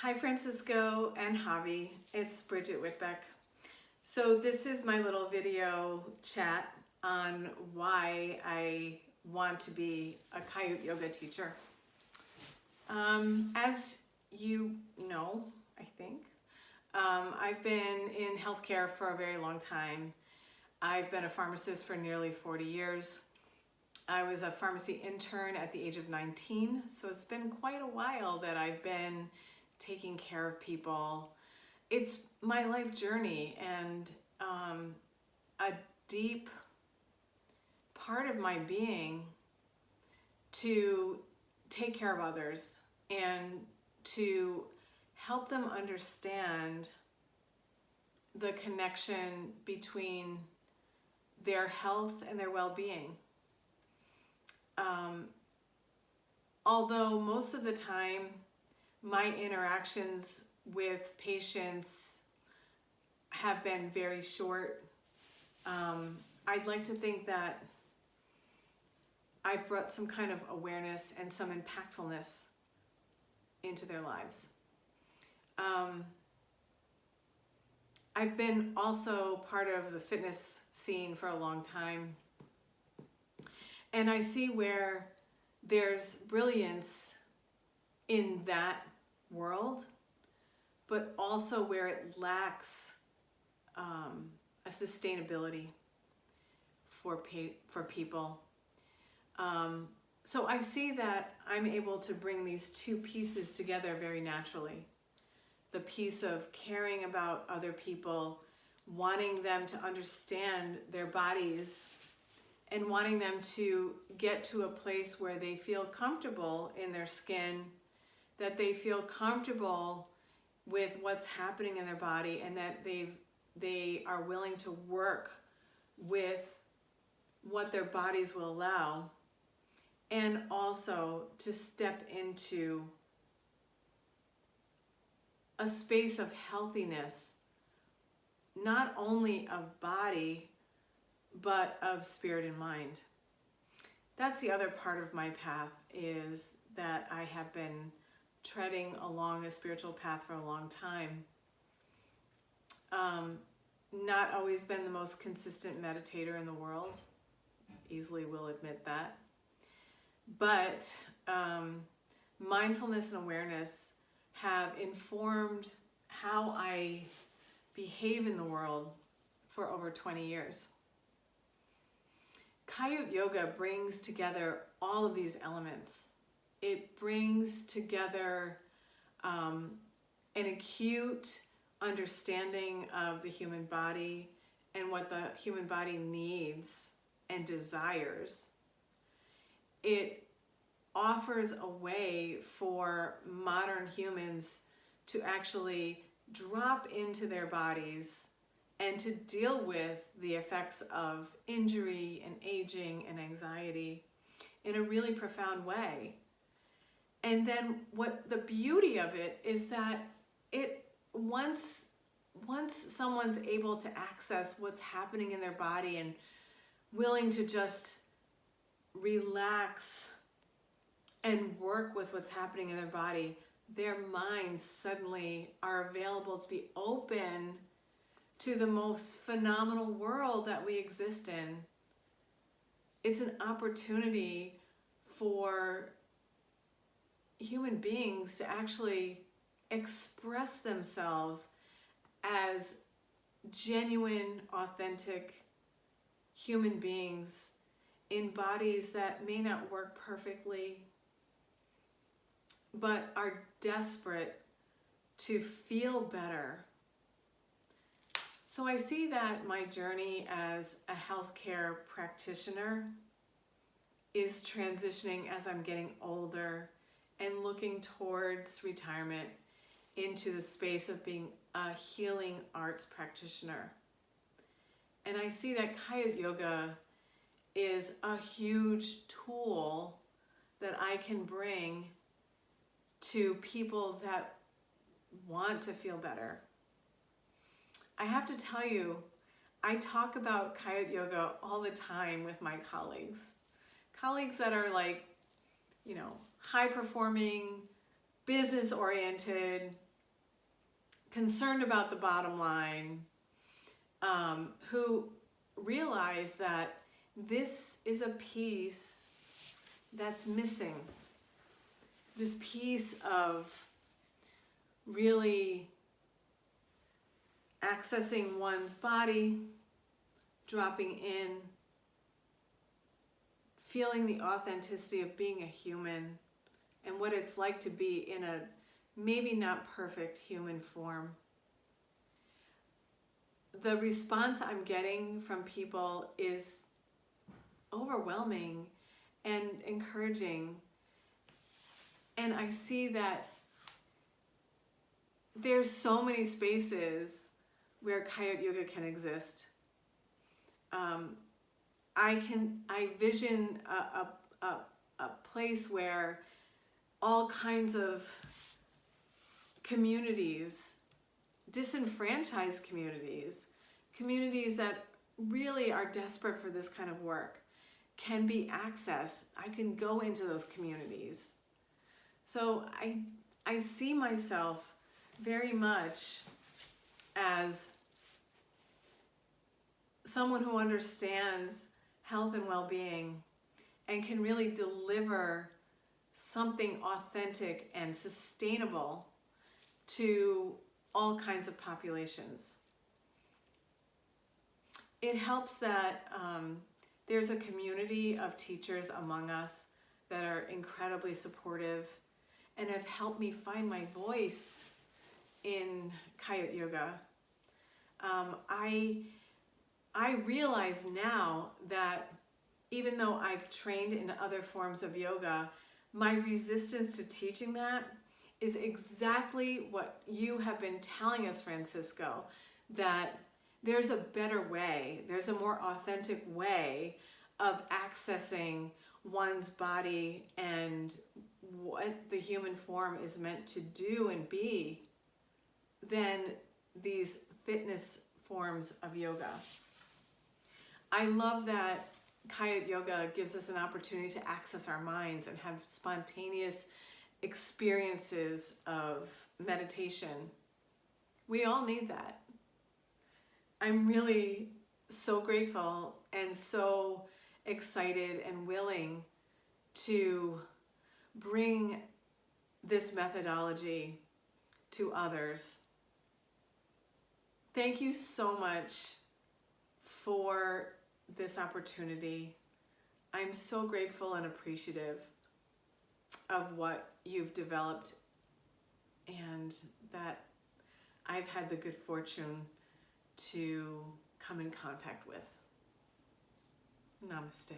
Hi Francisco and Javi, it's Bridget Whitbeck. So this is my little video chat on why I want to be a Kaiut yoga teacher. As you know, I think, I've been in healthcare for a very long time. I've been a pharmacist for nearly 40 years. I was a pharmacy intern at the age of 19, so it's been quite a while that I've been taking care of people. It's my life journey and a deep part of my being to take care of others and to help them understand the connection between their health and their well-being. Although most of the time my interactions with patients have been very short, I'd like to think that I've brought some kind of awareness and some impactfulness into their lives. I've been also part of the fitness scene for a long time, and I see where there's brilliance in that world, but also where it lacks a sustainability for people. So I see that I'm able to bring these two pieces together very naturally. The piece of caring about other people, wanting them to understand their bodies, and wanting them to get to a place where they feel comfortable in their skin, that they feel comfortable with what's happening in their body, and that they are willing to work with what their bodies will allow, and also to step into a space of healthiness, not only of body, but of spirit and mind. That's the other part of my path, is that I have been treading along a spiritual path for a long time. Not always been the most consistent meditator in the world, easily will admit that. But mindfulness and awareness have informed how I behave in the world for over 20 years. Kaiut yoga brings together all of these elements. It brings together an acute understanding of the human body and what the human body needs and desires. It offers a way for modern humans to actually drop into their bodies and to deal with the effects of injury and aging and anxiety in a really profound way. And then what the beauty of it is that once someone's able to access what's happening in their body and willing to just relax and work with what's happening in their body, their minds suddenly are available to be open to the most phenomenal world that we exist in. It's an opportunity for human beings to actually express themselves as genuine, authentic human beings in bodies that may not work perfectly, but are desperate to feel better. So I see that my journey as a healthcare practitioner is transitioning as I'm getting older and looking towards retirement into the space of being a healing arts practitioner. And I see that Kaiut yoga is a huge tool that I can bring to people that want to feel better. I have to tell you, I talk about Kaiut yoga all the time with my colleagues. Colleagues that are like, high performing, business oriented, concerned about the bottom line, who realize that this is a piece that's missing. This piece of really accessing one's body, dropping in, feeling the authenticity of being a human and what it's like to be in a maybe not perfect human form. The response I'm getting from people is overwhelming and encouraging. And I see that there's so many spaces where Kaiut Yoga can exist. I vision a place where all kinds of communities, disenfranchised communities, communities that really are desperate for this kind of work, can be accessed. I can go into those communities. So I see myself very much as someone who understands health and well-being and can really deliver something authentic and sustainable to all kinds of populations. It helps that there's a community of teachers among us that are incredibly supportive and have helped me find my voice in Kaiut Yoga. I realize now that even though I've trained in other forms of yoga, my resistance to teaching that is exactly what you have been telling us, Francisco, that there's a better way, there's a more authentic way of accessing one's body and what the human form is meant to do and be than these fitness forms of yoga. I love that Kaiut Yoga gives us an opportunity to access our minds and have spontaneous experiences of meditation. We all need that. I'm really so grateful and so excited and willing to bring this methodology to others. Thank you so much for this opportunity. I'm so grateful and appreciative of what you've developed and that I've had the good fortune to come in contact with. Namaste.